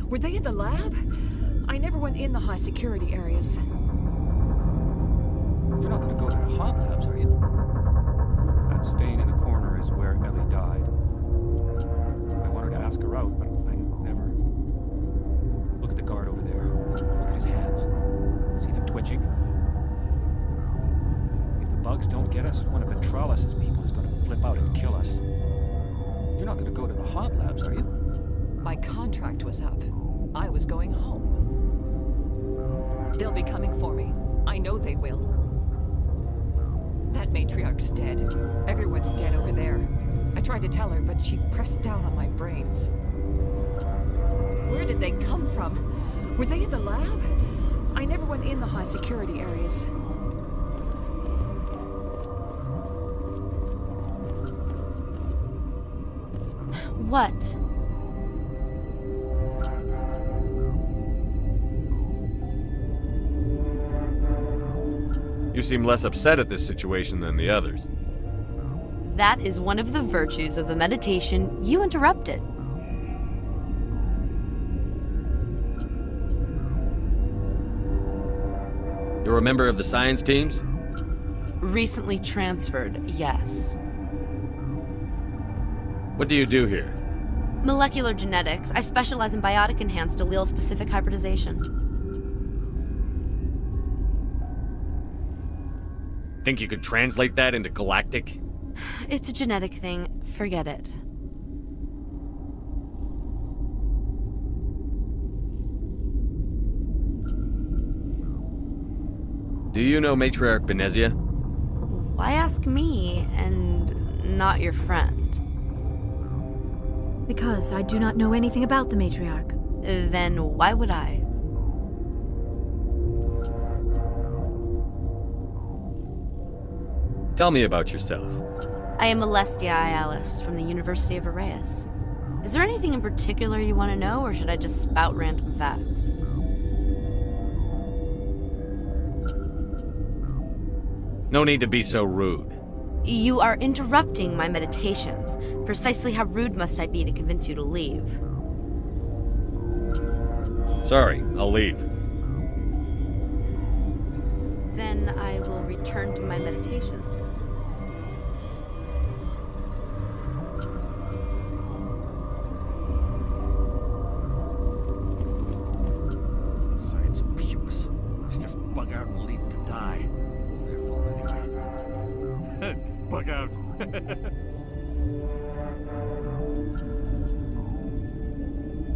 Were they in the lab? I never went in the high security areas. You're not gonna go to the hot labs, are you? That stain in the corner is where Ellie died. I wanted to ask her out, but I never... Look at the guard over there. Look at his hands. See them twitching? If the bugs don't get us, one of Ventralis' people is gonna flip out and kill us. You're not gonna go to the hot labs, are you? My contract was up. I was going home. They'll be coming for me. I know they will. That matriarch's dead. Everyone's dead over there. I tried to tell her, but she pressed down on my brains. Where did they come from? Were they in the lab? I never went in the high security areas. What? You seem less upset at this situation than the others. That is one of the virtues of the meditation you interrupted. You're a member of the science teams? Recently transferred, yes. What do you do here? Molecular genetics. I specialize in biotic-enhanced allele-specific hybridization. Think you could translate that into galactic? It's a genetic thing. Forget it. Do you know Matriarch Benezia? Why ask me and not your friend? Because I do not know anything about the Matriarch. Then why would I? Tell me about yourself. I am Alestia Ialis from the University of Arraeus. Is there anything in particular you want to know, or should I just spout random facts? No need to be so rude. You are interrupting my meditations. Precisely how rude must I be to convince you to leave? Sorry, I'll leave. Then I will return to my meditations. Science pukes. Should just bug out and leave to die. Their fault anyway. Bug out.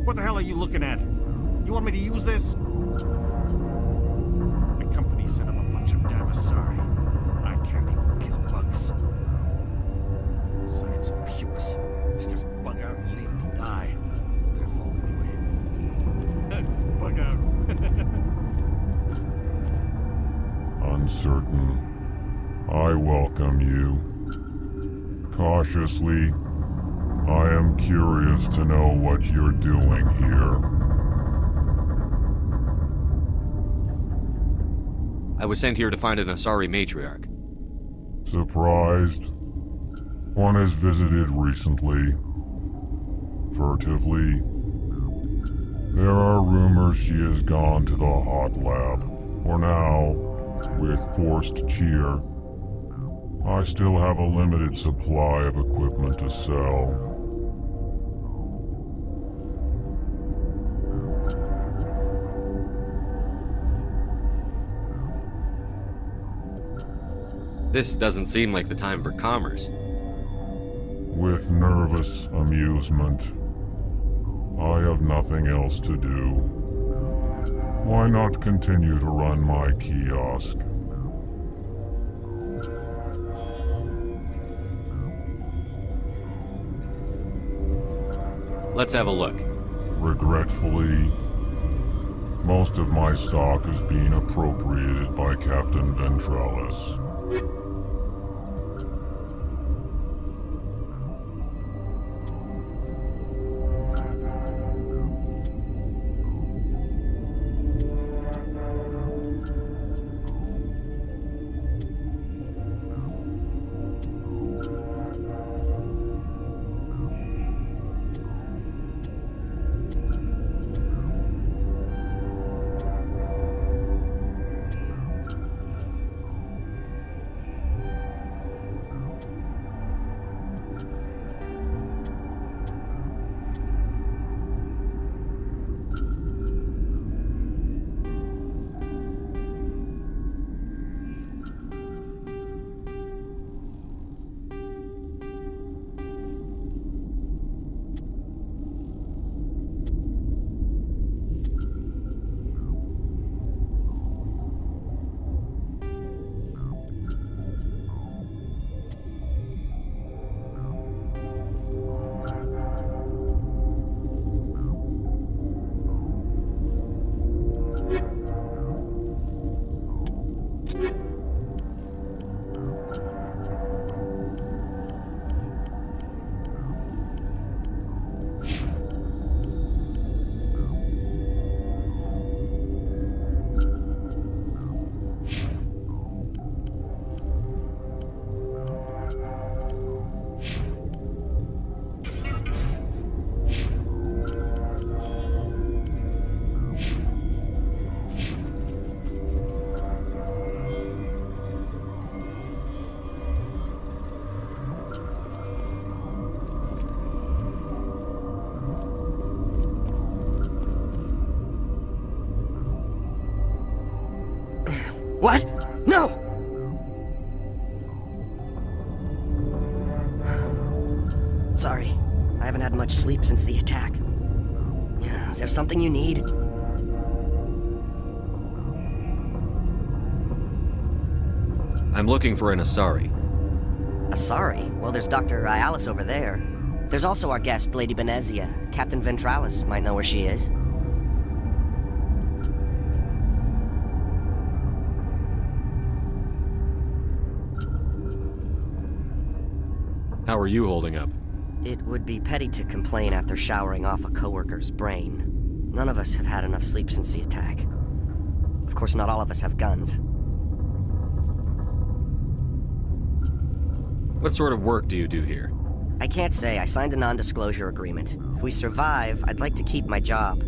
What the hell are you looking at? You want me to use this? The company sent up a bunch of Damasari. I can't even kill bugs. Science pukes. Should just bug out and leave to die. Their fault anyway. Bug out. Uncertain. I welcome you. Cautiously, I am curious to know what you're doing here. I was sent here to find an Asari matriarch. Surprised? One has visited recently. Furtively. There are rumors she has gone to the hot lab. For now, with forced cheer, I still have a limited supply of equipment to sell. This doesn't seem like the time for commerce. With nervous amusement. I have nothing else to do. Why not continue to run my kiosk? Let's have a look. Regretfully, most of my stock is being appropriated by Captain Ventralis. What? No! Sorry, I haven't had much sleep since the attack. Yeah, is there something you need? I'm looking for an Asari. Asari? Well, there's Dr. Ayalis over there. There's also our guest, Lady Benezia. Captain Ventralis might know where she is. How are you holding up? It would be petty to complain after showering off a coworker's brain. None of us have had enough sleep since the attack. Of course, not all of us have guns. What sort of work do you do here? I can't say. I signed a non-disclosure agreement. If we survive, I'd like to keep my job.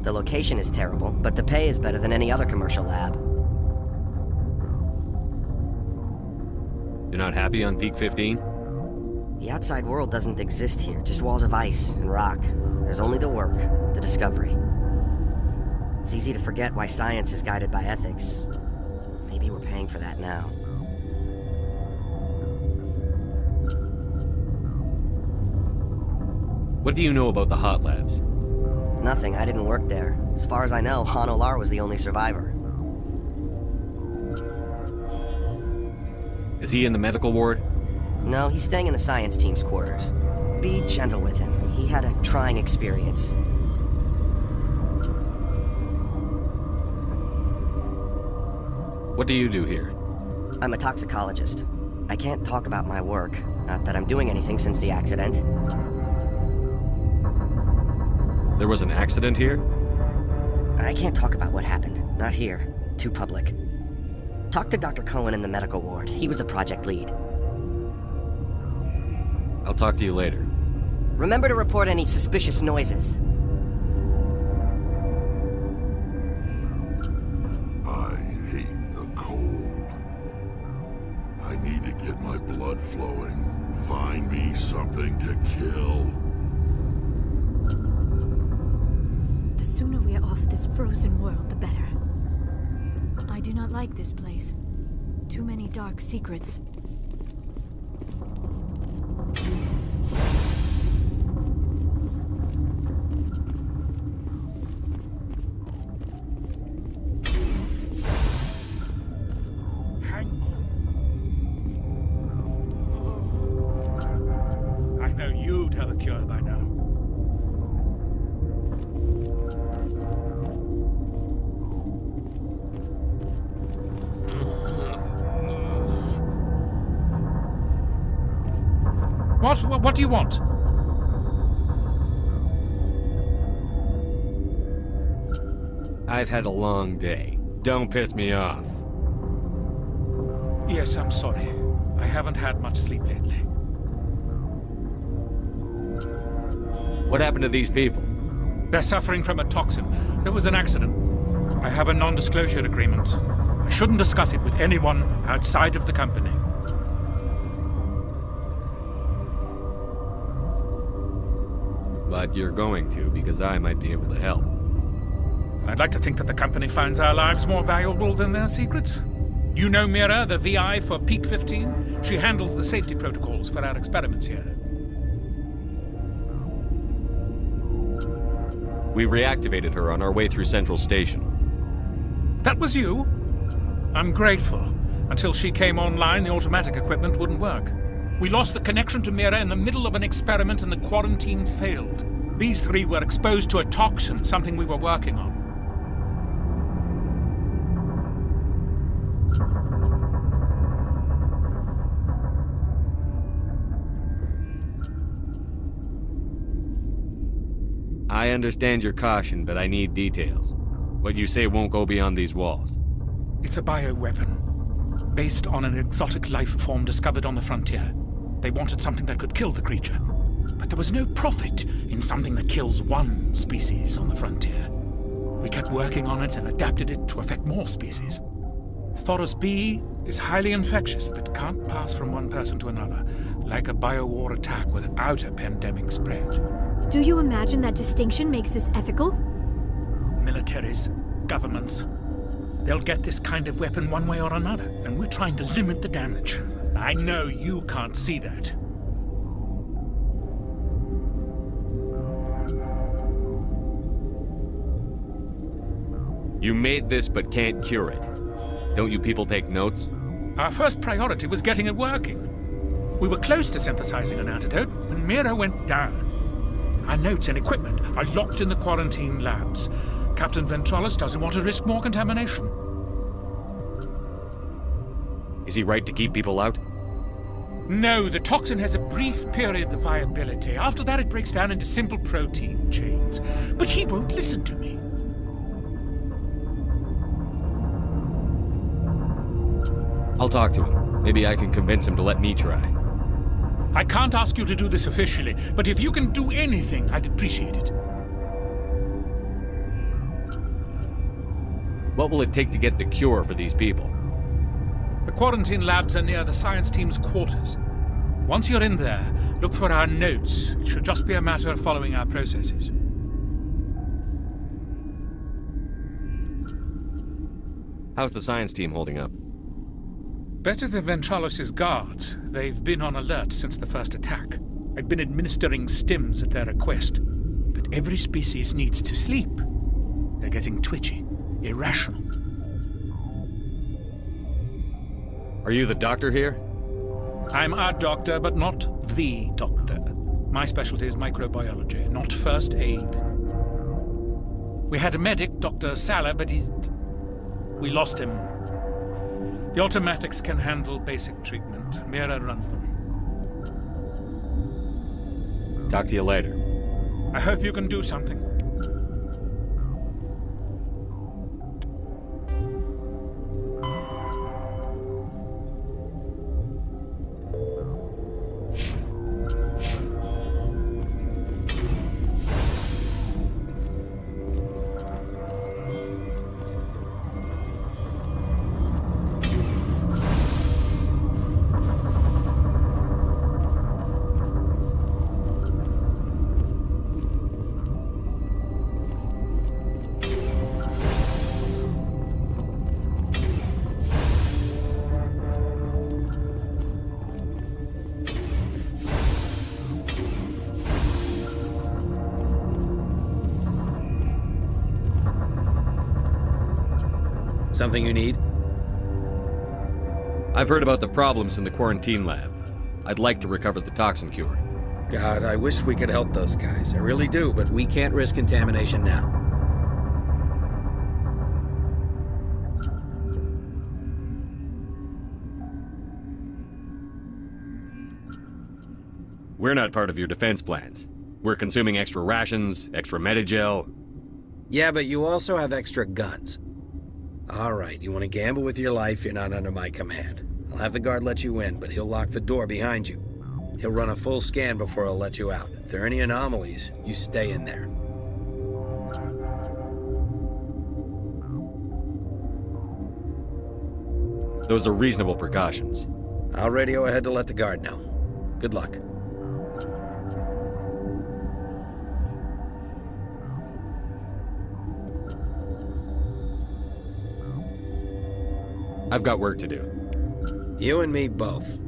The location is terrible, but the pay is better than any other commercial lab. You're not happy on Peak 15? The outside world doesn't exist here, just walls of ice and rock. There's only the work, the discovery. It's easy to forget why science is guided by ethics. Maybe we're paying for that now. What do you know about the hot labs? Nothing, I didn't work there. As far as I know, Han Olar was the only survivor. Is he in the medical ward? No, he's staying in the science team's quarters. Be gentle with him. He had a trying experience. What do you do here? I'm a toxicologist. I can't talk about my work. Not that I'm doing anything since the accident. There was an accident here? I can't talk about what happened. Not here. Too public. Talk to Dr. Cohen in the medical ward. He was the project lead. I'll talk to you later. Remember to report any suspicious noises. I hate the cold. I need to get my blood flowing. Find me something to kill. The sooner we are off this frozen world, the better. I do not like this place. Too many dark secrets. Hang on. I know you'd have a cure by now. What do you want? I've had a long day. Don't piss me off. Yes, I'm sorry. I haven't had much sleep lately. What happened to these people? They're suffering from a toxin. There was an accident. I have a non-disclosure agreement. I shouldn't discuss it with anyone outside of the company. But you're going to, because I might be able to help. I'd like to think that the company finds our lives more valuable than their secrets. You know Mira, the VI for Peak 15? She handles the safety protocols for our experiments here. We reactivated her on our way through Central Station. That was you? I'm grateful. Until she came online, the automatic equipment wouldn't work. We lost the connection to Mira in the middle of an experiment and the quarantine failed. These three were exposed to a toxin, something we were working on. I understand your caution, but I need details. What you say won't go beyond these walls. It's a bioweapon, based on an exotic life form discovered on the frontier. They wanted something that could kill the creature. But there was no profit in something that kills one species on the frontier. We kept working on it and adapted it to affect more species. Thoros B is highly infectious, but can't pass from one person to another, like a biowar attack without a pandemic spread. Do you imagine that distinction makes this ethical? Militaries, governments, They'll get this kind of weapon one way or another, and we're trying to limit the damage. I know you can't see that. You made this but can't cure it. Don't you people take notes? Our first priority was getting it working. We were close to synthesizing an antidote when Mira went down. Our notes and equipment are locked in the quarantine labs. Captain Ventralis doesn't want to risk more contamination. Is he right to keep people out? No, the toxin has a brief period of viability. After that, it breaks down into simple protein chains. But he won't listen to me. I'll talk to him. Maybe I can convince him to let me try. I can't ask you to do this officially, but if you can do anything, I'd appreciate it. What will it take to get the cure for these people? The quarantine labs are near the science team's quarters. Once you're in there, look for our notes. It should just be a matter of following our processes. How's the science team holding up? Better than Ventralis' guards. They've been on alert since the first attack. I've been administering stims at their request. But every species needs to sleep. They're getting twitchy, irrational. Are you the doctor here? I'm our doctor, but not the doctor. My specialty is microbiology, not first aid. We had a medic, Dr. Salah, but we lost him. The automatics can handle basic treatment. Mira runs them. Talk to you later. I hope you can do something. Something you need? I've heard about the problems in the quarantine lab. I'd like to recover the toxin cure. God, I wish we could help those guys. I really do, but we can't risk contamination now. We're not part of your defense plans. We're consuming extra rations, extra Medigel. Yeah, but you also have extra guns. All right, you want to gamble with your life, you're not under my command. I'll have the guard let you in, but he'll lock the door behind you. He'll run a full scan before he'll let you out. If there are any anomalies, you stay in there. Those are reasonable precautions. I'll radio ahead to let the guard know. Good luck. I've got work to do. You and me both.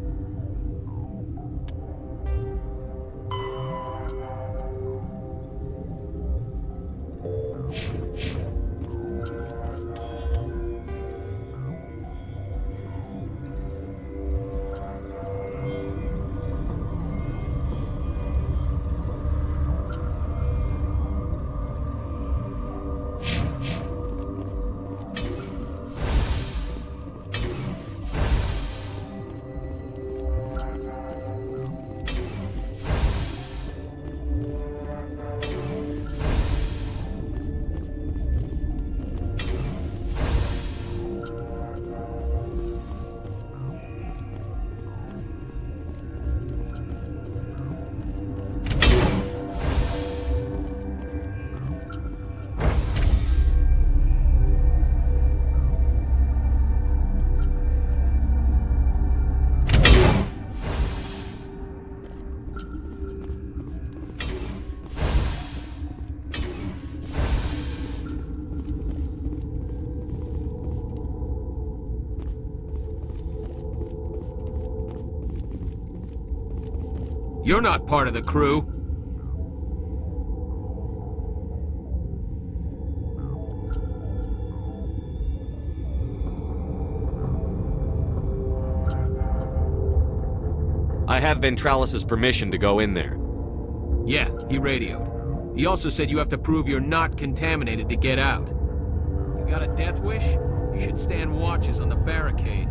You're not part of the crew. I have Ventralis's permission to go in there. Yeah, he radioed. He also said you have to prove you're not contaminated to get out. You got a death wish? You should stand watches on the barricade.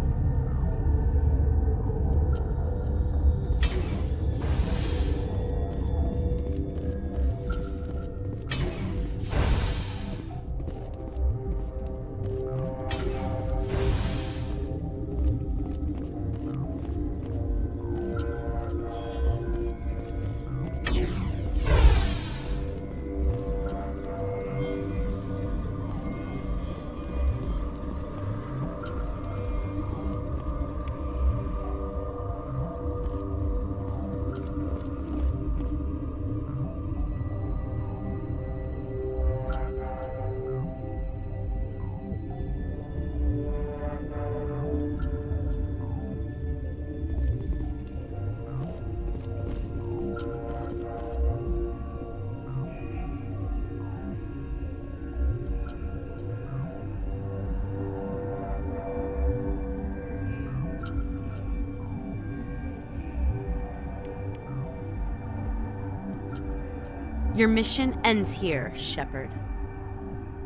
Your mission ends here, Shepard.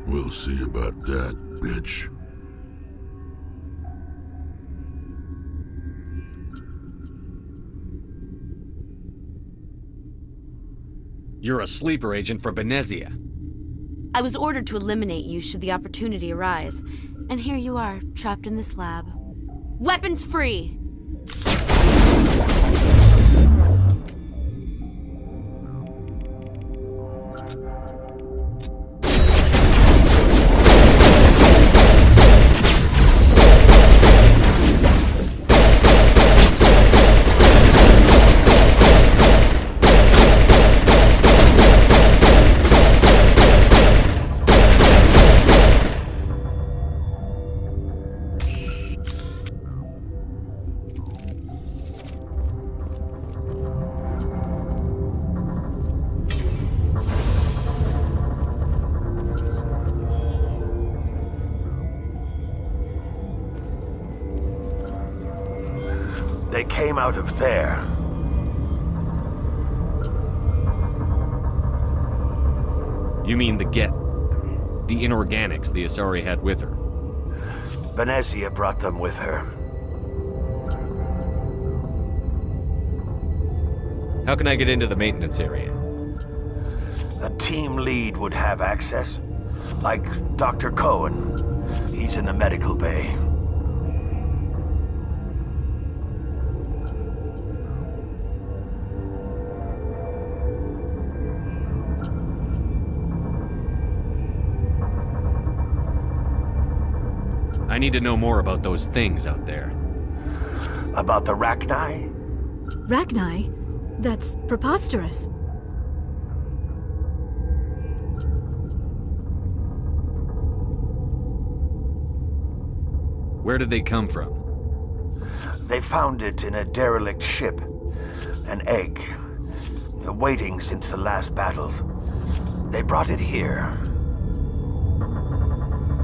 We'll see about that, bitch. You're a sleeper agent for Benezia. I was ordered to eliminate you should the opportunity arise, and here you are, trapped in this lab. Weapons free! They came out of there. You mean the inorganics the Asari had with her? Benezia brought them with her. How can I get into the maintenance area? The team lead would have access. Like Dr. Cohen. He's in the medical bay. I need to know more about those things out there. About the Rachni? Rachni? That's preposterous. Where did they come from? They found it in a derelict ship. An egg. Waiting since the last battles. They brought it here.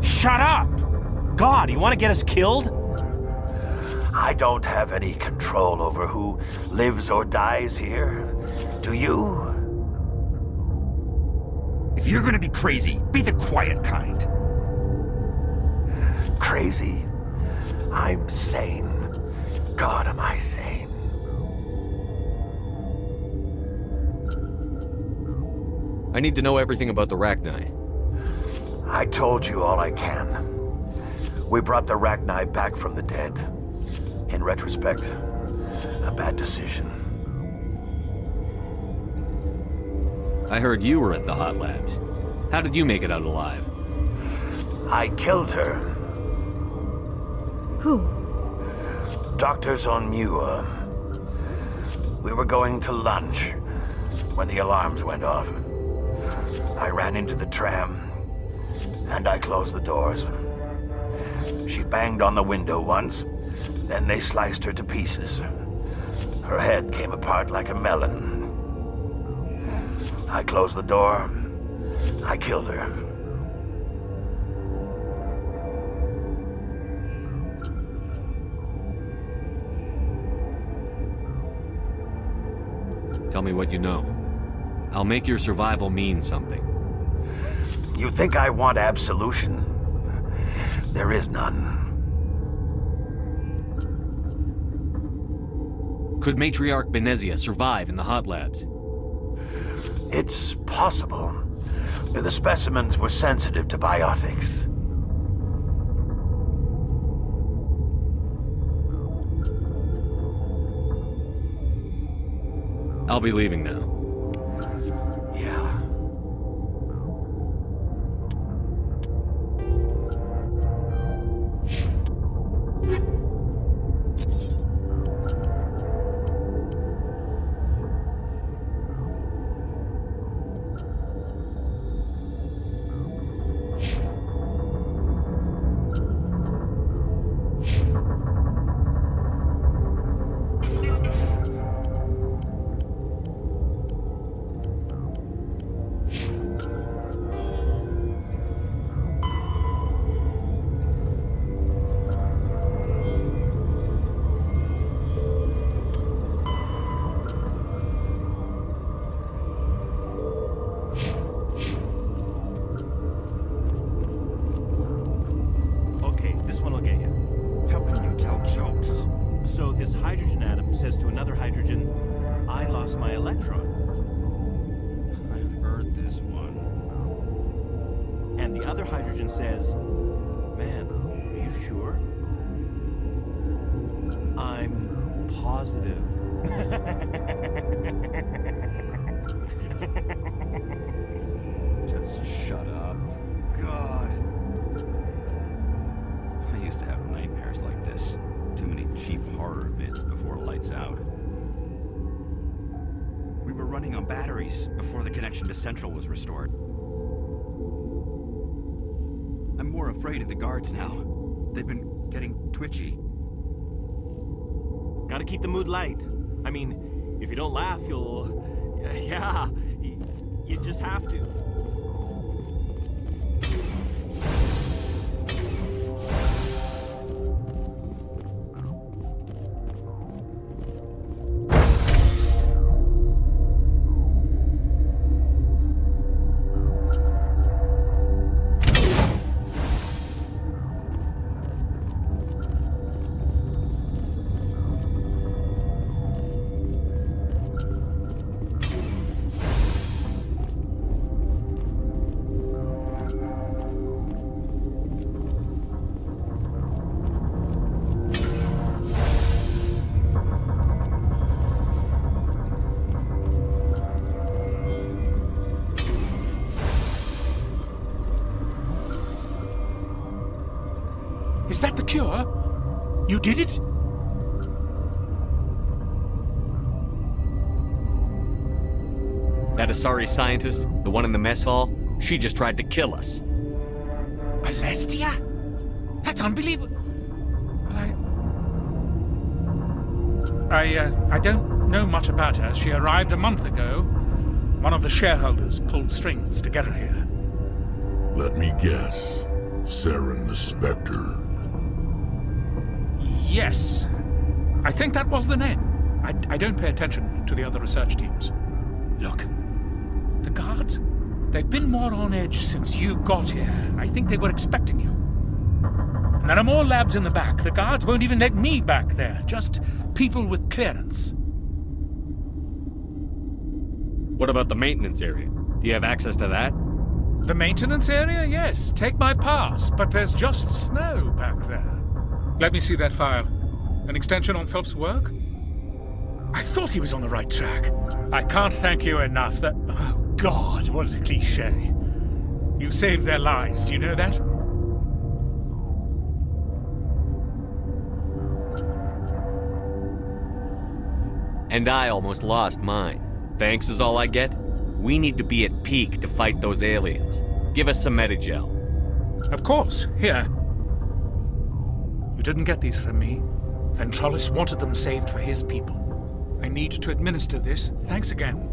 Shut up! God, you want to get us killed? I don't have any control over who lives or dies here. Do you? If you're gonna be crazy, be the quiet kind. Crazy? I'm sane. God, am I sane. I need to know everything about the Rachni. I told you all I can. We brought the Rachni back from the dead. In retrospect, a bad decision. I heard you were at the hot labs. How did you make it out alive? I killed her. Who? Doctors on Muir. We were going to lunch when the alarms went off. I ran into the tram, and I closed the doors. She banged on the window once, then they sliced her to pieces. Her head came apart like a melon. I closed the door. I killed her. Tell me what you know. I'll make your survival mean something. You think I want absolution? There is none. Could Matriarch Benezia survive in the hot labs? It's possible. The specimens were sensitive to biotics. I'll be leaving now. Yeah. So this hydrogen atom says to another hydrogen, I lost my electron. I've heard this one. And the other hydrogen says, man, are you sure? I'm positive. Just shut up. God. I used to have nightmares like this. Too many cheap horror vids before lights out. We were running on batteries before the connection to Central was restored. I'm more afraid of the guards now. They've been getting twitchy. Gotta keep the mood light. I mean, if you don't laugh, you'll... Yeah, you just have to. Is that the cure? You did it? That Asari scientist, the one in the mess hall, she just tried to kill us. Alestia? That's unbelievable. I don't know much about her. She arrived a month ago. One of the shareholders pulled strings to get her here. Let me guess. Saren the Spectre. Yes. I think that was the name. I don't pay attention to the other research teams. Look, the guards, they've been more on edge since you got here. I think they were expecting you. And there are more labs in the back. The guards won't even let me back there. Just people with clearance. What about the maintenance area? Do you have access to that? The maintenance area? Yes. Take my pass. But there's just snow back there. Let me see that file. An extension on Phelps' work? I thought he was on the right track. I can't thank you enough that... Oh, God, what a cliché. You saved their lives, do you know that? And I almost lost mine. Thanks is all I get? We need to be at peak to fight those aliens. Give us some Medigel. Of course. Here. You didn't get these from me. Ventrollis wanted them saved for his people. I I need to administer this. Thanks again.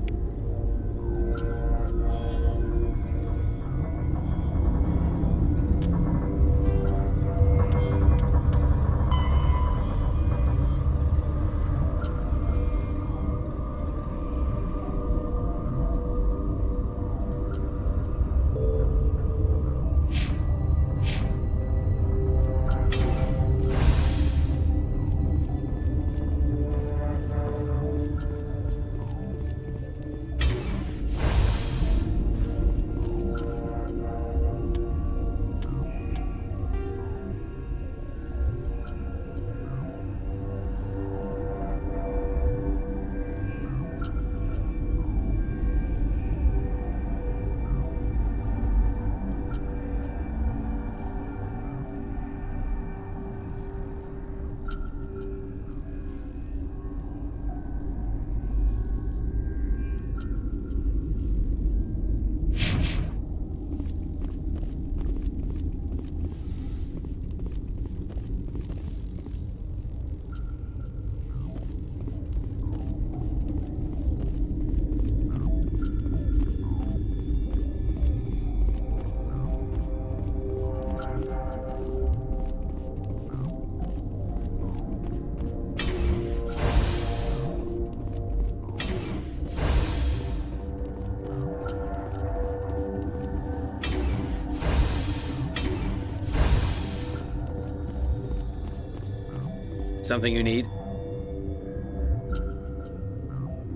Something you need?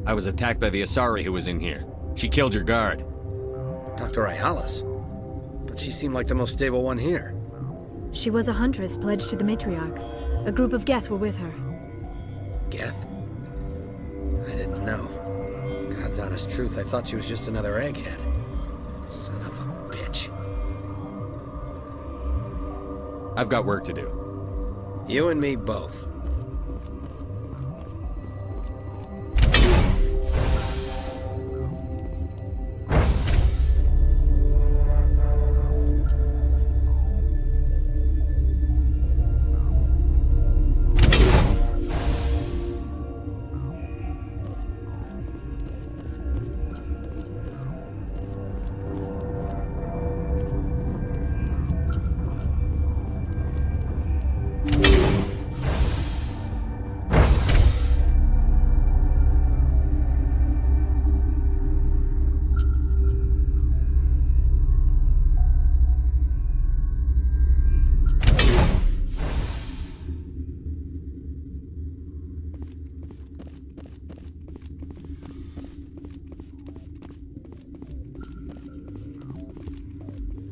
I was attacked by the Asari who was in here. She killed your guard. Dr. Ayalis? But she seemed like the most stable one here. She was a huntress pledged to the Matriarch. A group of Geth were with her. Geth? I didn't know. God's honest truth, I thought she was just another egghead. Son of a bitch. I've got work to do. You and me both.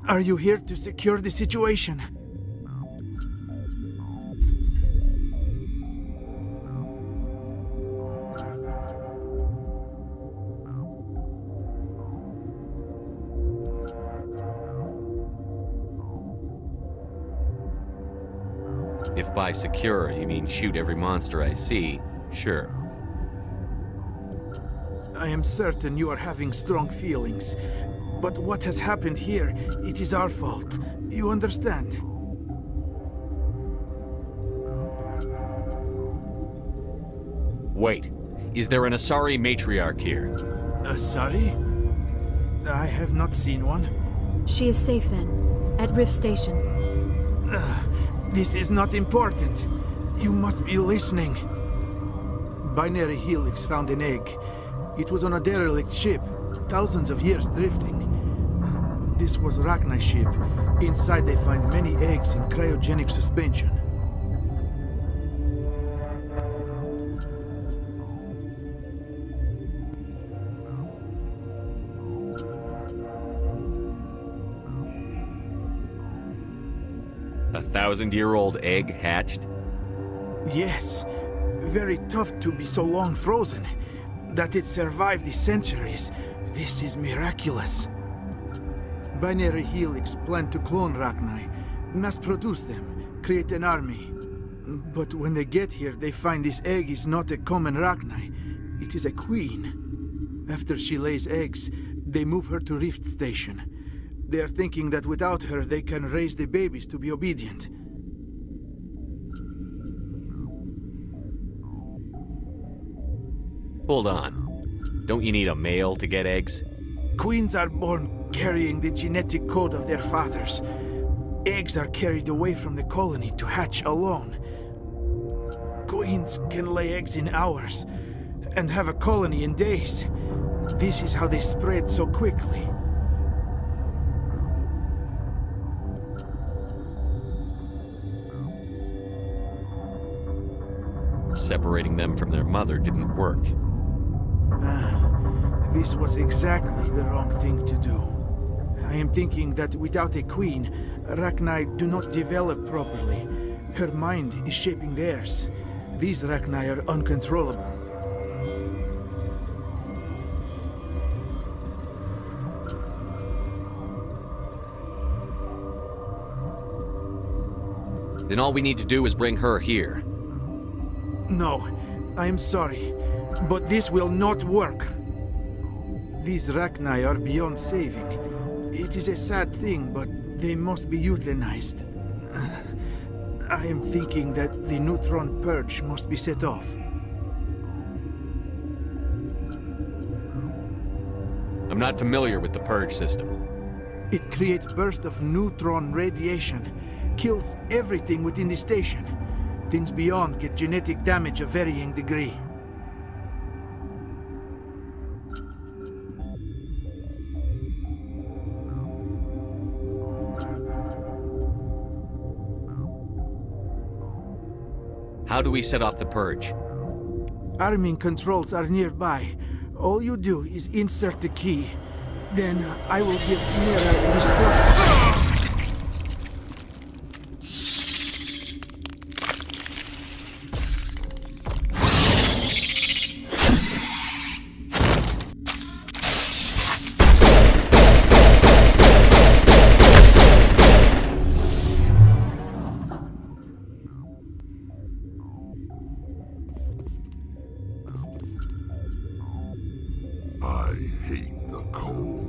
Are you here to secure the situation? If by secure you mean shoot every monster I see, sure. I am certain you are having strong feelings. But what has happened here, it is our fault. You understand? Wait. Is there an Asari Matriarch here? Asari? I have not seen one. She is safe then, at Rift Station. This is not important. You must be listening. Binary Helix found an egg. It was on a derelict ship, thousands of years drifting. This was Rachni's ship. Inside they find many eggs in cryogenic suspension. A 1,000-year-old egg hatched? Yes. Very tough to be so long frozen. That it survived the centuries. This is miraculous. Binary Helix planned to clone Rachni, mass-produce them, create an army. But when they get here, they find this egg is not a common Rachni. It is a queen. After she lays eggs, they move her to Rift Station. They are thinking that without her, they can raise the babies to be obedient. Hold on. Don't you need a male to get eggs? Queens are born carrying the genetic code of their fathers. Eggs are carried away from the colony to hatch alone. Queens can lay eggs in hours and have a colony in days. This is how they spread so quickly. Separating them from their mother didn't work. This was exactly the wrong thing to do. I am thinking that without a queen, Rachni do not develop properly. Her mind is shaping theirs. These Rachni are uncontrollable. Then all we need to do is bring her here. No, I am sorry, but this will not work. These Rachni are beyond saving. It is a sad thing, but they must be euthanized. I am thinking that the neutron purge must be set off. I'm not familiar with the purge system. It creates bursts of neutron radiation, kills everything within the station. Things beyond get genetic damage of varying degree. How do we set off the purge? Arming controls are nearby. All you do is insert the key. Then I will give Mira the start. I hate the cold.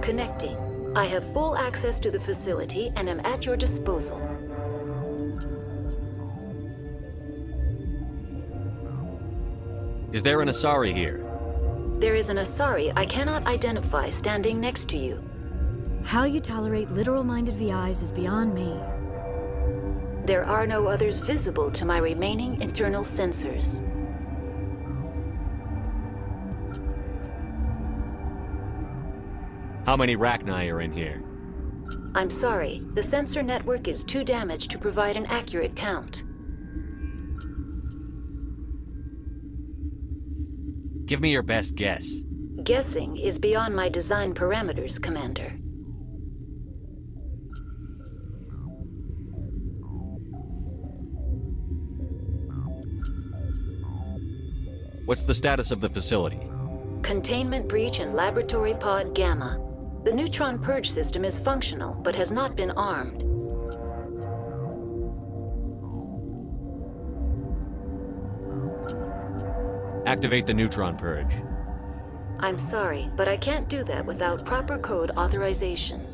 Connecting. I have full access to the facility and am at your disposal. Is there an Asari here? There is an Asari I cannot identify standing next to you. How you tolerate literal-minded VIs is beyond me. There are no others visible to my remaining internal sensors. How many Rachni are in here? I'm sorry, the sensor network is too damaged to provide an accurate count. Give me your best guess. Guessing is beyond my design parameters, Commander. What's the status of the facility? Containment breach in Laboratory Pod Gamma. The neutron purge system is functional, but has not been armed. Activate the neutron purge. I'm sorry, but I can't do that without proper code authorization.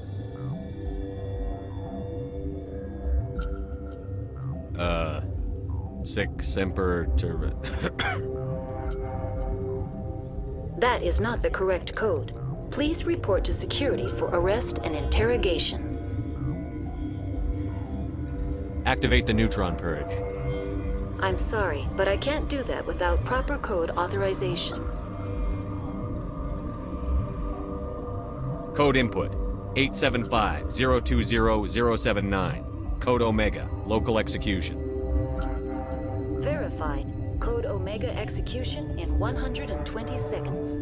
Sic semper ter... That is not the correct code. Please report to security for arrest and interrogation. Activate the neutron purge. I'm sorry, but I can't do that without proper code authorization. Code input. 875-020-079. Code Omega. Local execution. Verified. Code Omega execution in 120 seconds.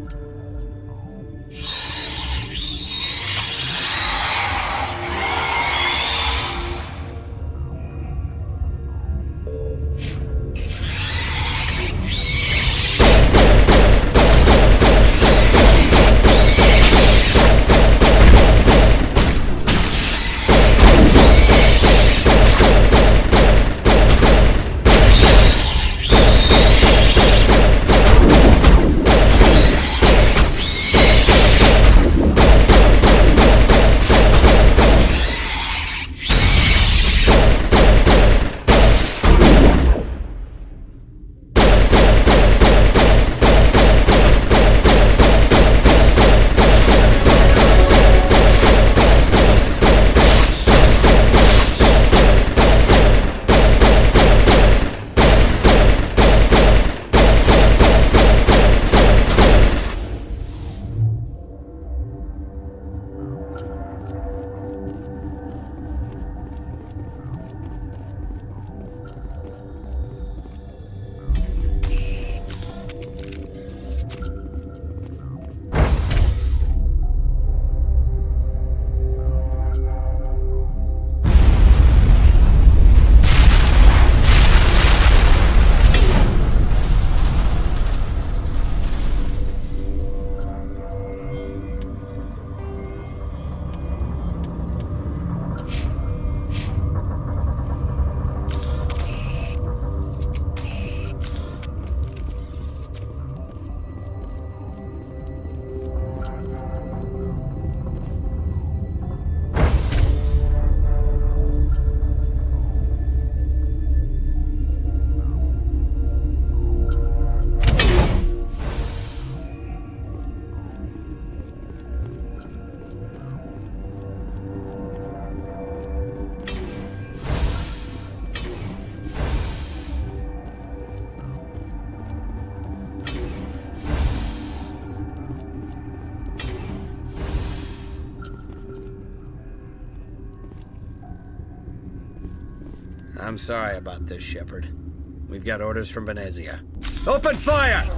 I'm sorry about this, Shepard. We've got orders from Benezia. Open fire!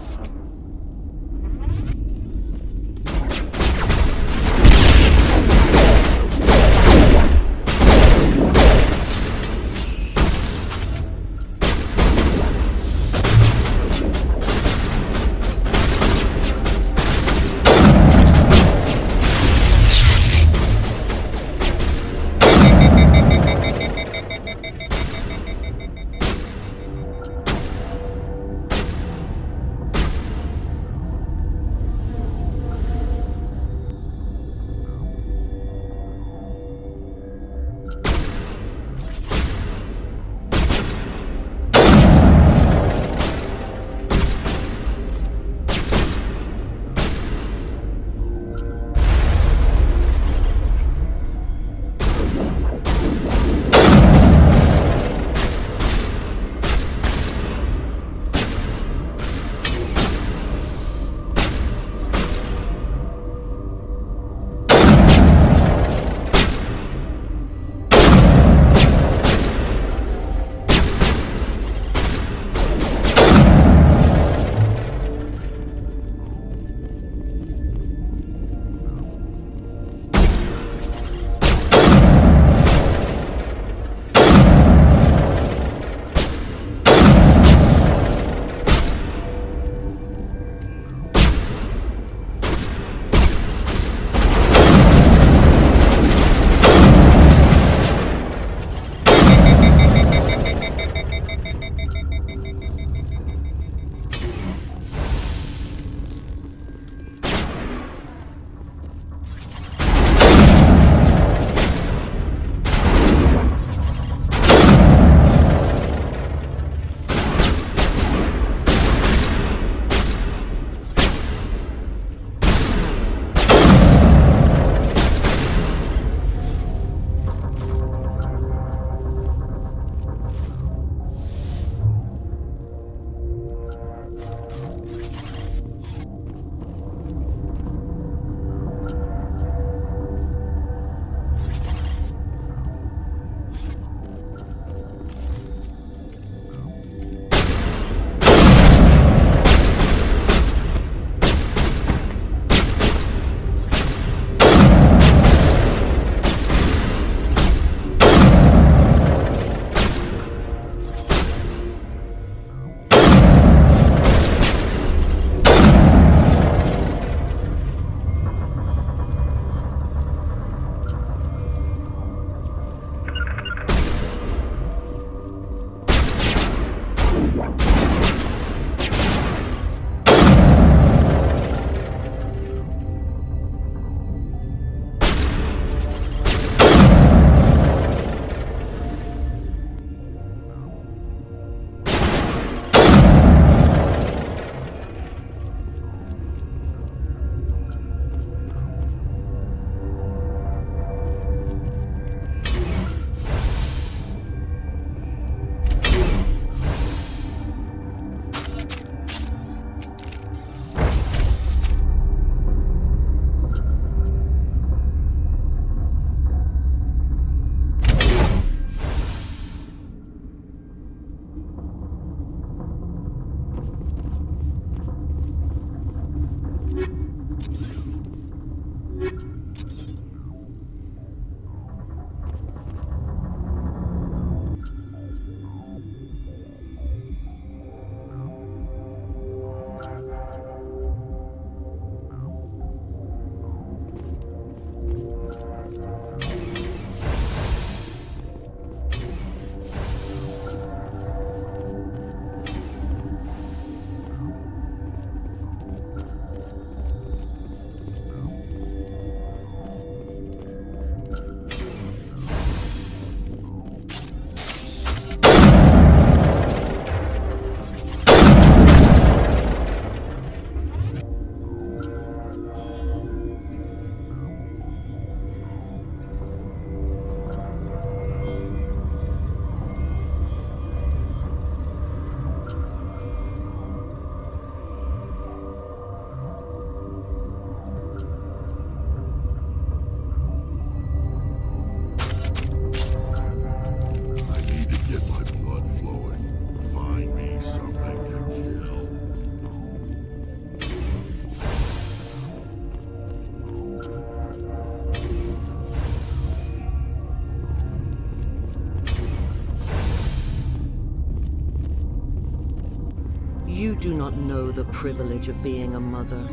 You do not know the privilege of being a mother.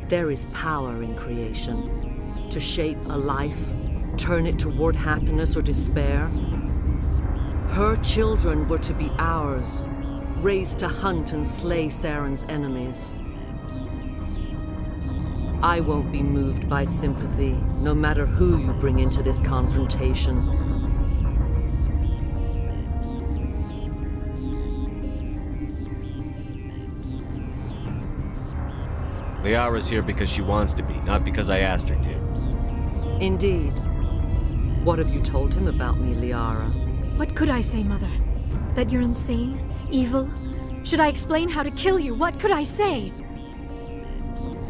There is power in creation. To shape a life, turn it toward happiness or despair. Her children were to be ours, raised to hunt and slay Saren's enemies. I won't be moved by sympathy, no matter who you bring into this confrontation. Liara's here because she wants to be, not because I asked her to. Indeed. What have you told him about me, Liara? What could I say, Mother? That you're insane? Evil? Should I explain how to kill you? What could I say?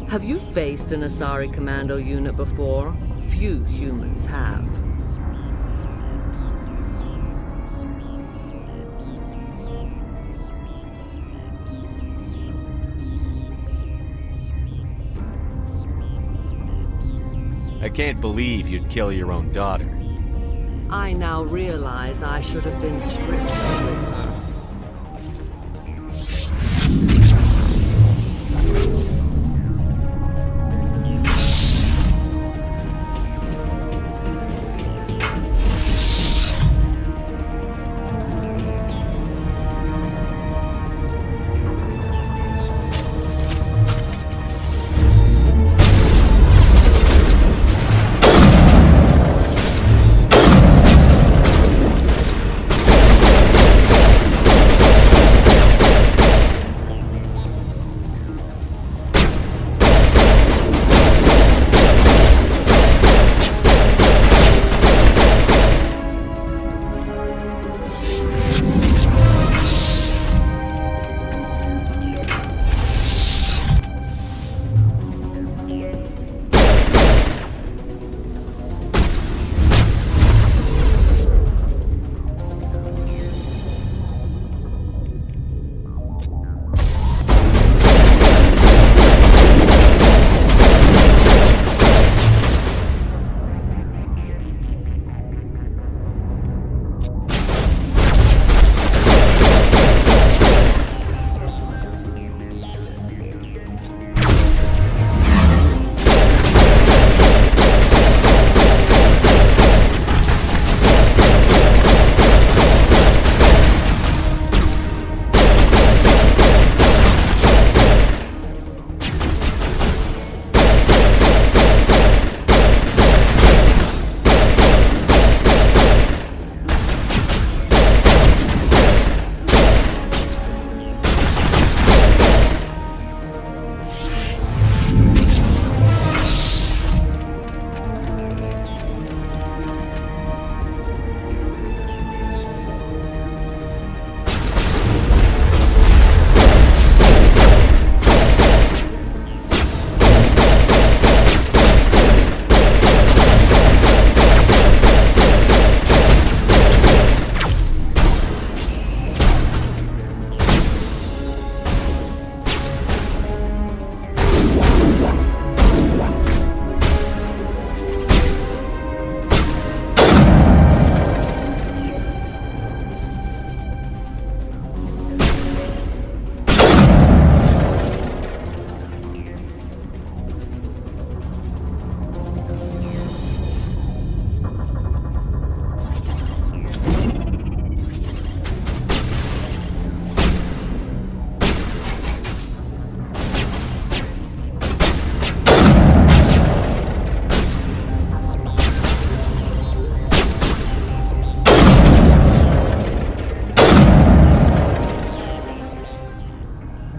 Have you faced an Asari commando unit before? Few humans have. I can't believe you'd kill your own daughter. I now realize I should have been stricter with her.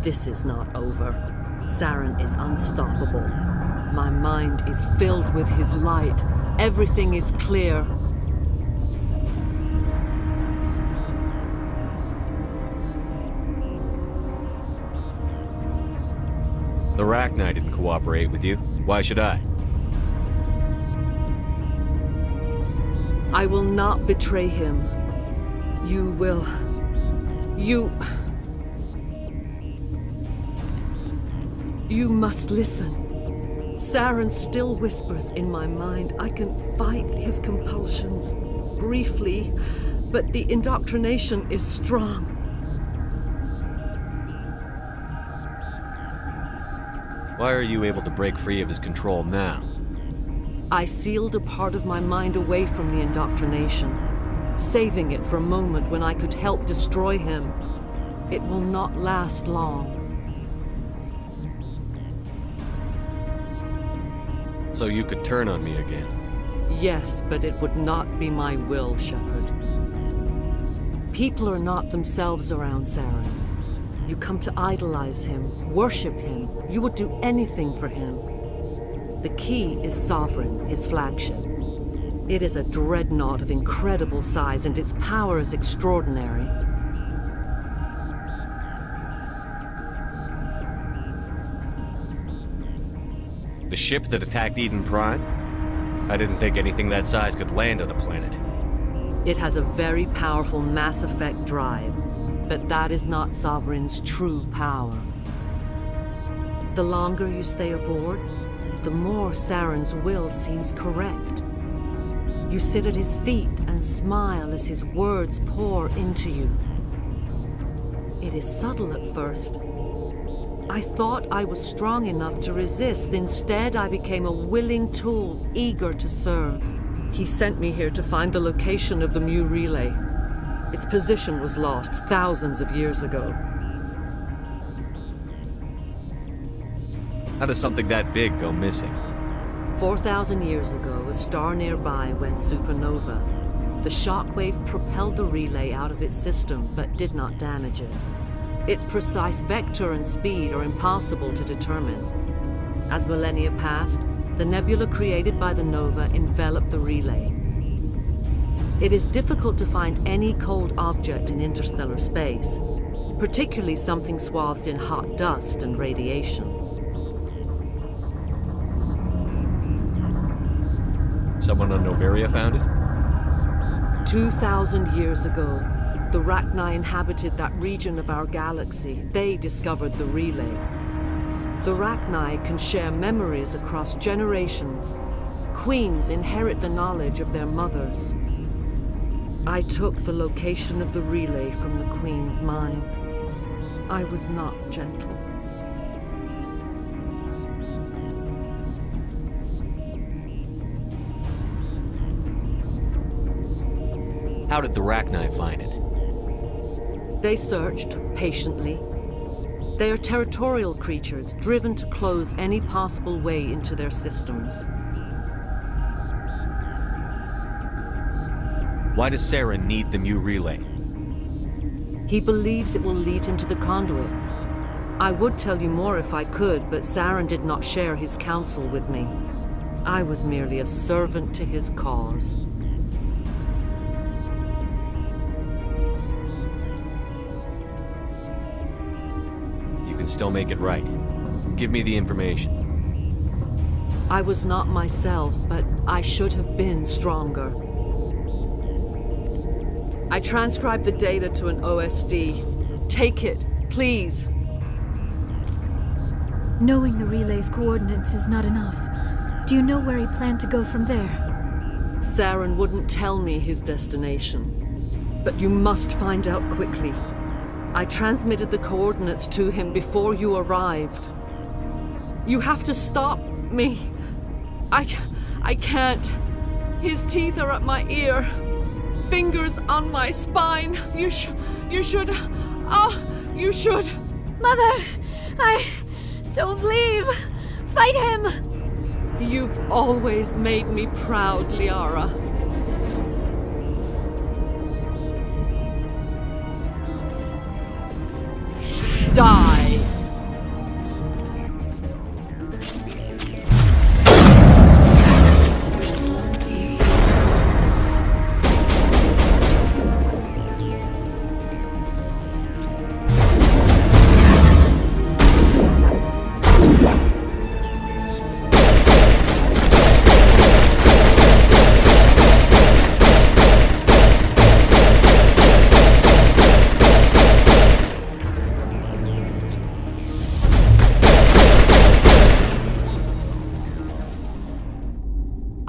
This is not over. Saren is unstoppable. My mind is filled with his light. Everything is clear. The Rachni didn't cooperate with you. Why should I? I will not betray him. You will... You must listen. Saren still whispers in my mind. I can fight his compulsions. Briefly, but the indoctrination is strong. Why are you able to break free of his control now? I sealed a part of my mind away from the indoctrination, saving it for a moment when I could help destroy him. It will not last long. So you could turn on me again? Yes, but it would not be my will, Shepard. People are not themselves around Saren. You come to idolize him, worship him. You would do anything for him. The key is Sovereign, his flagship. It is a dreadnought of incredible size, and its power is extraordinary. The ship that attacked Eden Prime? I didn't think anything that size could land on a planet. It has a very powerful mass effect drive, but that is not Sovereign's true power. The longer you stay aboard, the more Saren's will seems correct. You sit at his feet and smile as his words pour into you. It is subtle at first. I thought I was strong enough to resist. Instead, I became a willing tool, eager to serve. He sent me here to find the location of the Mu relay. Its position was lost thousands of years ago. How does something that big go missing? 4,000 years ago, a star nearby went supernova. The shockwave propelled the relay out of its system, but did not damage it. Its precise vector and speed are impossible to determine. As millennia passed, the nebula created by the nova enveloped the relay. It is difficult to find any cold object in interstellar space, particularly something swathed in hot dust and radiation. Someone on Noveria found it? 2,000 years ago, the Rachni inhabited that region of our galaxy. They discovered the relay. The Rachni can share memories across generations. Queens inherit the knowledge of their mothers. I took the location of the relay from the Queen's mind. I was not gentle. How did the Rachni find it? They searched patiently. They are territorial creatures, driven to close any possible way into their systems. Why does Saren need the Mu relay? He believes it will lead him to the conduit. I would tell you more if I could, but Saren did not share his counsel with me. I was merely a servant to his cause. Still make it right. Give me the information. I was not myself, but I should have been stronger. I transcribed the data to an OSD. Take it, please. Knowing the relay's coordinates is not enough. Do you know where he planned to go from there? Saren wouldn't tell me his destination. But you must find out quickly. I transmitted the coordinates to him before you arrived. You have to stop me. I can't. His teeth are at my ear. Fingers on my spine. You should. You should. Mother! Don't leave! Fight him! You've always made me proud, Liara. Die!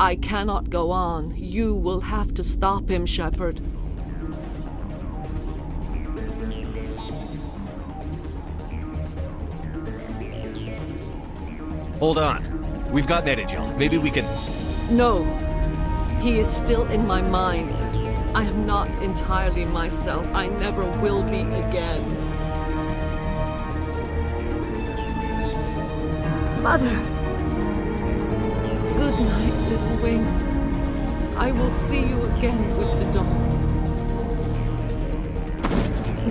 I cannot go on. You will have to stop him, Shepard. Hold on. We've got Medigel. Maybe we can... No. He is still in my mind. I am not entirely myself. I never will be again. Mother! Good night, little wing. I will see you again with the dawn.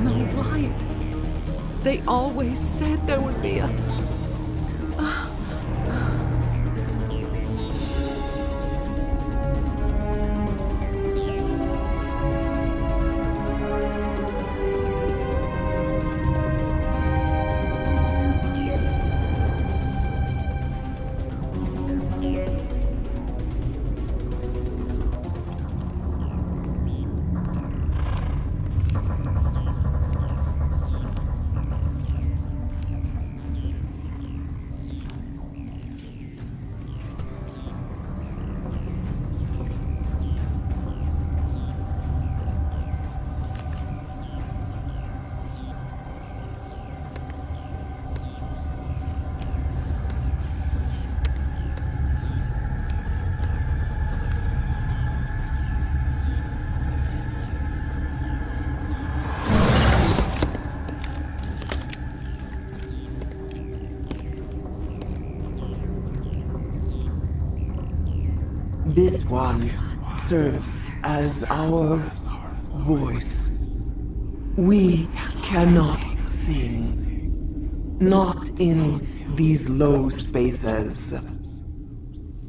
No light. They always said there would be a... This one serves as our voice. We cannot sing. Not in these low spaces.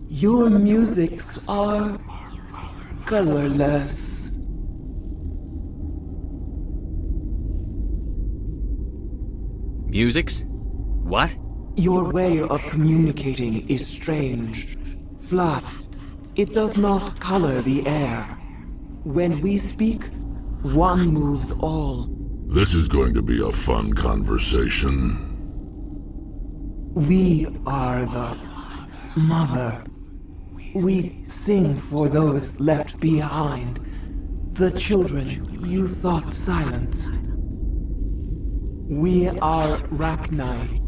Your musics are colorless. Musics? What? Your way of communicating is strange. Flat. It does not color the air. When we speak, one moves all. This is going to be a fun conversation. We are the mother. We sing for those left behind. The children you thought silenced. We are Rachni.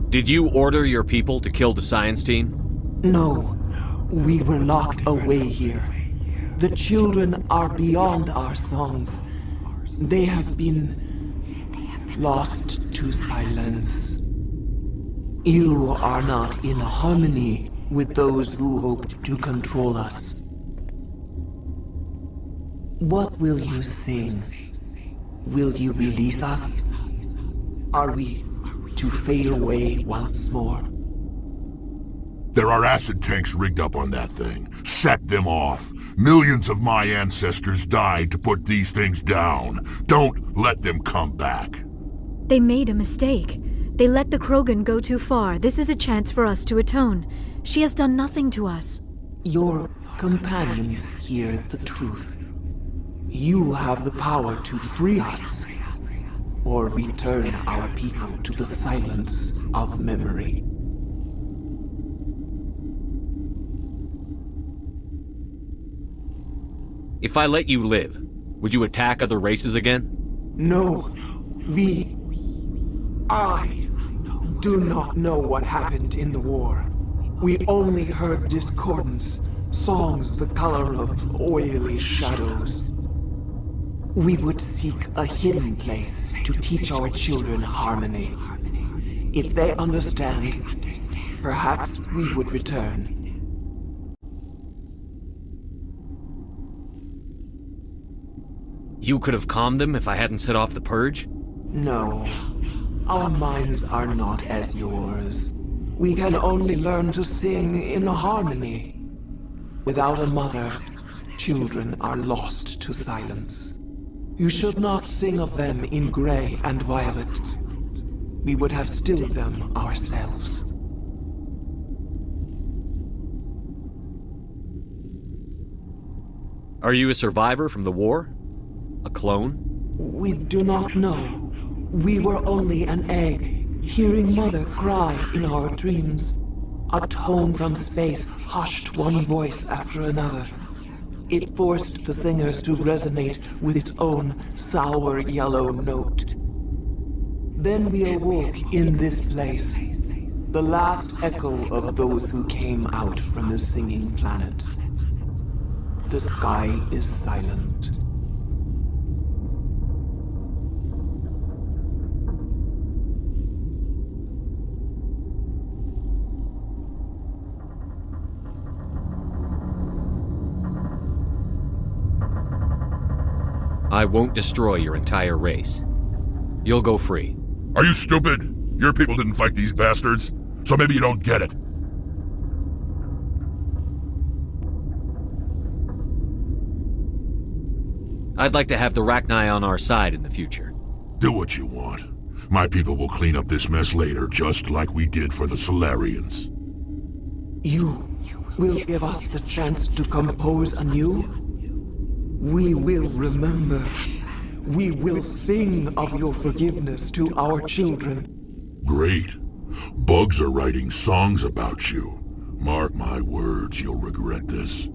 Did you order your people to kill the science team? No. We were locked away here. The children are beyond our songs. They have been lost to silence. You are not in harmony with those who hoped to control us. What will you sing? Will you release us? Are we to fade away once more? There are acid tanks rigged up on that thing. Set them off. Millions of my ancestors died to put these things down. Don't let them come back. They made a mistake. They let the Krogan go too far. This is a chance for us to atone. She has done nothing to us. Your companions hear the truth. You have the power to free us, or return our people to the silence of memory. If I let you live, would you attack other races again? No. I do not know what happened in the war. We only heard discordance, songs the color of oily shadows. We would seek a hidden place to teach our children harmony. If they understand, perhaps we would return. You could have calmed them if I hadn't set off the purge? No. Our minds are not as yours. We can only learn to sing in harmony. Without a mother, children are lost to silence. You should not sing of them in gray and violet. We would have stilled them ourselves. Are you a survivor from the war? A clone? We do not know. We were only an egg, hearing Mother cry in our dreams. A tone from space hushed one voice after another. It forced the singers to resonate with its own sour yellow note. Then we awoke in this place, the last echo of those who came out from the singing planet. The sky is silent. I won't destroy your entire race. You'll go free. Are you stupid? Your people didn't fight these bastards, so maybe you don't get it. I'd like to have the Rachni on our side in the future. Do what you want. My people will clean up this mess later, just like we did for the Solarians. You will give us the chance to compose anew? We will remember. We will sing of your forgiveness to our children. Great. Bugs are writing songs about you. Mark my words, you'll regret this.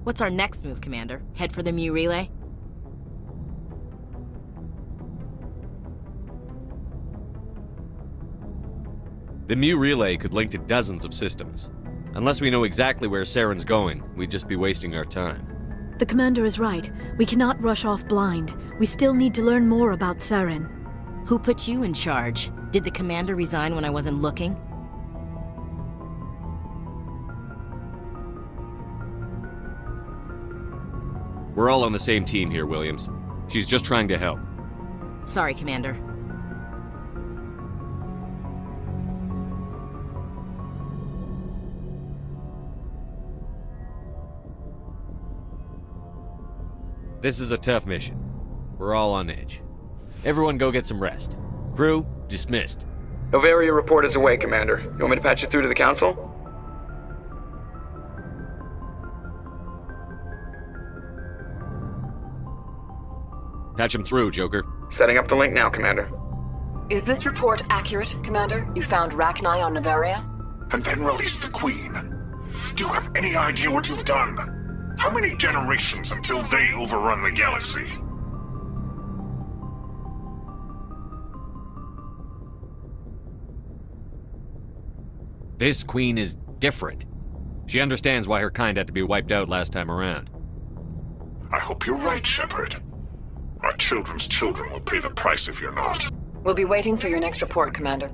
What's our next move, Commander? Head for the Mu relay? The Mu relay could link to dozens of systems. Unless we know exactly where Saren's going, we'd just be wasting our time. The commander is right. We cannot rush off blind. We still need to learn more about Saren. Who put you in charge? Did the commander resign when I wasn't looking? We're all on the same team here, Williams. She's just trying to help. Sorry, Commander. This is a tough mission. We're all on edge. Everyone go get some rest. Crew, dismissed. Noveria report is away, Commander. You want me to patch it through to the Council? Patch him through, Joker. Setting up the link now, Commander. Is this report accurate, Commander? You found Rachni on Noveria? And then released the Queen. Do you have any idea what you've done? How many generations until they overrun the galaxy? This Queen is different. She understands why her kind had to be wiped out last time around. I hope you're right, Shepard. Our children's children will pay the price if you're not. We'll be waiting for your next report, Commander.